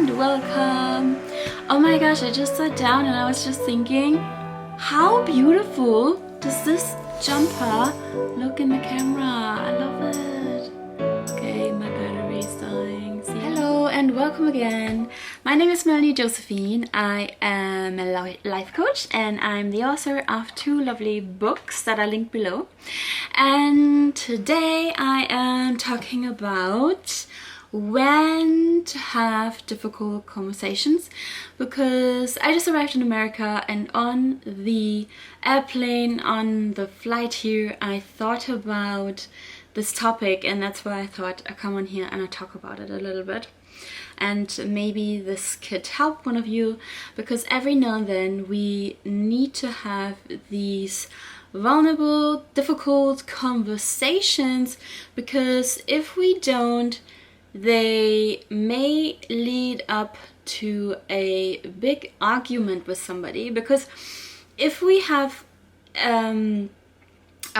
and welcome. Oh my gosh, I just sat down and I was just thinking, how beautiful does this jumper look in the camera? I love it. Okay, my battery is dying. See? Hello and welcome again. My name is Melanie Josephine. I am a life coach and I'm the author of 2 lovely books that are linked below. And today I am talking about when to have difficult conversations, because I just arrived in America and on the airplane, on the flight here, I thought about this topic, and that's why I thought I come on here and I talk about it a little bit. And maybe this could help one of you, because every now and then we need to have these vulnerable, difficult conversations, because if we don't, they may lead up to a big argument with somebody. Because if we have a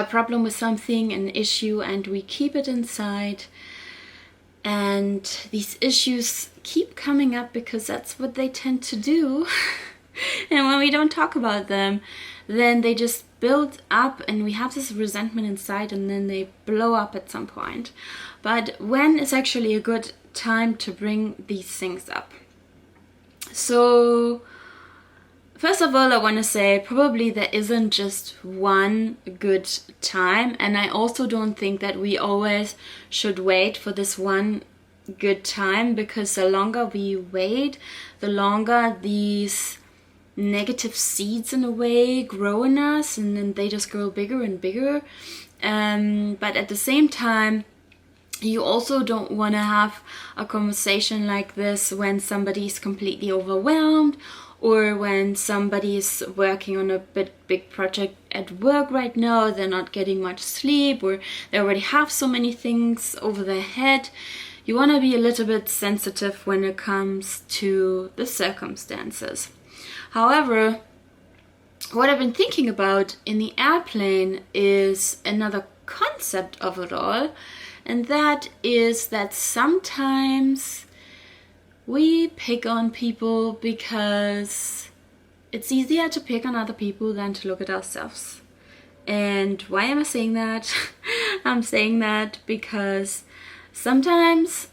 problem with something, an issue, and we keep it inside, and these issues keep coming up because that's what they tend to do, and when we don't talk about them, then they just build up and we have this resentment inside, and then they blow up at some point. But when is actually a good time to bring these things up? So first of all, I want to say probably there isn't just one good time, and I also don't think that we always should wait for this one good time, because the longer we wait, the longer these negative seeds in a way grow in us, and then they just grow bigger and bigger. But at the same time, you also don't want to have a conversation like this when somebody is completely overwhelmed, or when somebody is working on a big project at work right now, they're not getting much sleep, or they already have so many things over their head. You want to be a little bit sensitive when it comes to the circumstances. However, what I've been thinking about in the airplane is another concept of it all, and that is that sometimes we pick on people because it's easier to pick on other people than to look at ourselves. And why am I saying that? I'm saying that because sometimes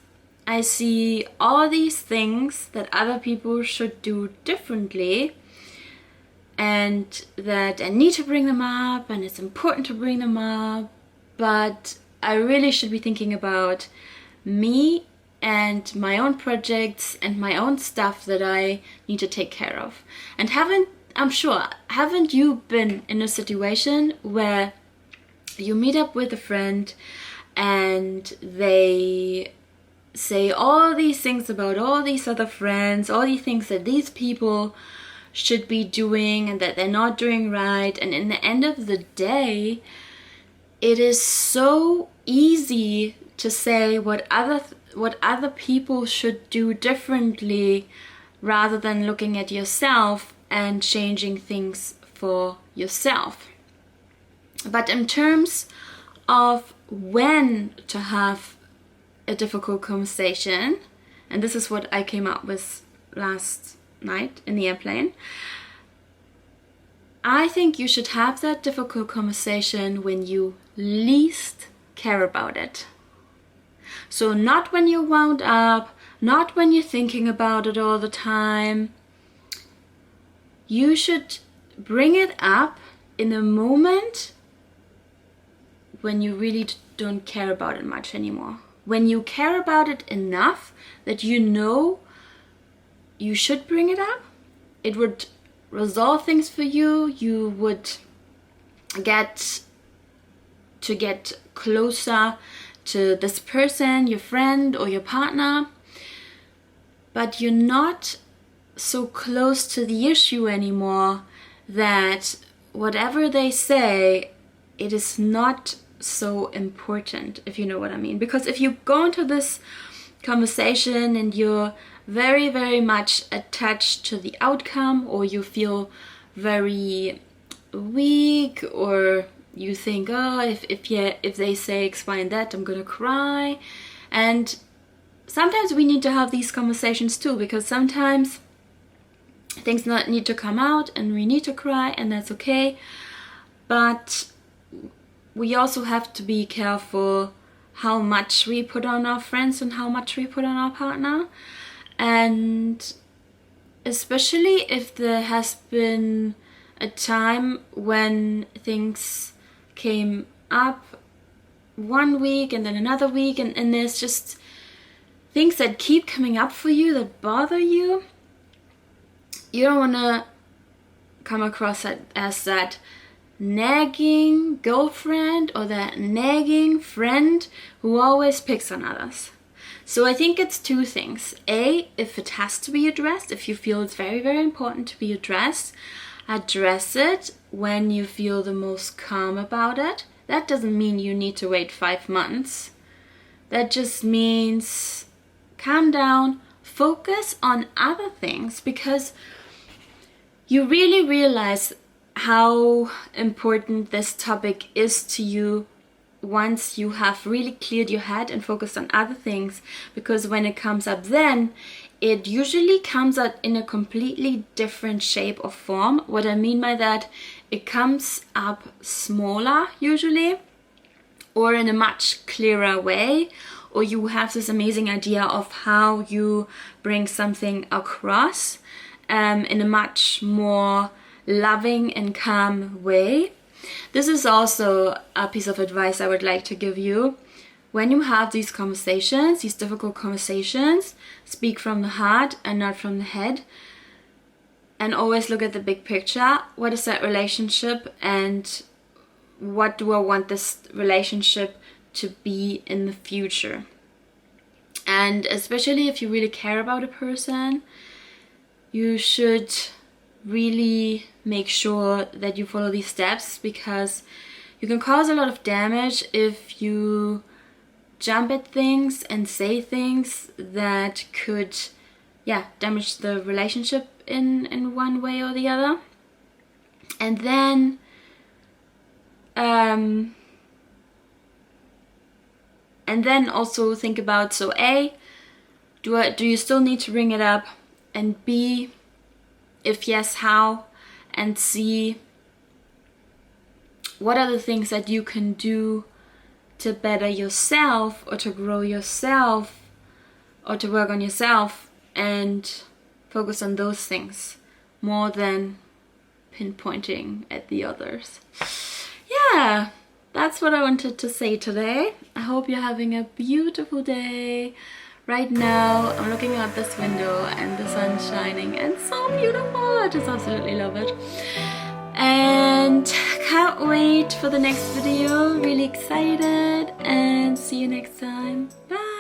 I see all these things that other people should do differently, and that I need to bring them up, and it's important to bring them up, but I really should be thinking about me and my own projects and my own stuff that I need to take care of. And haven't you been in a situation where you meet up with a friend and they say all these things about all these other friends, all these things that these people should be doing and that they're not doing right, and in the end of the day, it is so easy to say what other people should do differently, rather than looking at yourself and changing things for yourself. But in terms of when to have a difficult conversation, and this is what I came up with last night in the airplane, I think you should have that difficult conversation when you least care about it. So not when you're wound up, not when you're thinking about it all the time. You should bring it up in a moment when you really don't care about it much anymore. When you care about it enough that you know you should bring it up, it would resolve things for you. You would get closer to this person, your friend or your partner, but you're not so close to the issue anymore that whatever they say, it is not so important, if you know what I mean. Because if you go into this conversation and you're very, very much attached to the outcome, or you feel very weak, or you think, oh, if they say X, Y, and that, I'm gonna cry, and sometimes we need to have these conversations too, because sometimes things not need to come out and we need to cry, and that's okay. But we also have to be careful how much we put on our friends and how much we put on our partner. And especially if there has been a time when things came up one week and then another week, and there's just things that keep coming up for you that bother you, you don't want to come across it as that nagging girlfriend or that nagging friend who always picks on others. So I think it's two things. A, if it has to be addressed, if you feel it's very, very important to be addressed, address it when you feel the most calm about it. That doesn't mean you need to wait 5 months. That just means calm down, focus on other things, because you really realize how important this topic is to you once you have really cleared your head and focused on other things. Because when it comes up then, it usually comes out in a completely different shape or form. What I mean by that, it comes up smaller usually, or in a much clearer way, or you have this amazing idea of how you bring something across in a much more loving and calm way. This is also a piece of advice I would like to give you. When you have these conversations, these difficult conversations, speak from the heart and not from the head. And always look at the big picture. What is that relationship, and what do I want this relationship to be in the future? And especially if you really care about a person, you should really make sure that you follow these steps, because you can cause a lot of damage if you jump at things and say things that could damage the relationship in one way or the other. And then also think about, so A, do you still need to bring it up? And B, if yes, how? And C, what are the things that you can do to better yourself, or to grow yourself, or to work on yourself, and focus on those things more than pinpointing at the others. Yeah, that's what I wanted to say today. I hope you're having a beautiful day. Right now, I'm looking out this window and the sun's shining and so beautiful. I just absolutely love it. And can't wait for the next video. Really excited, and see you next time. Bye!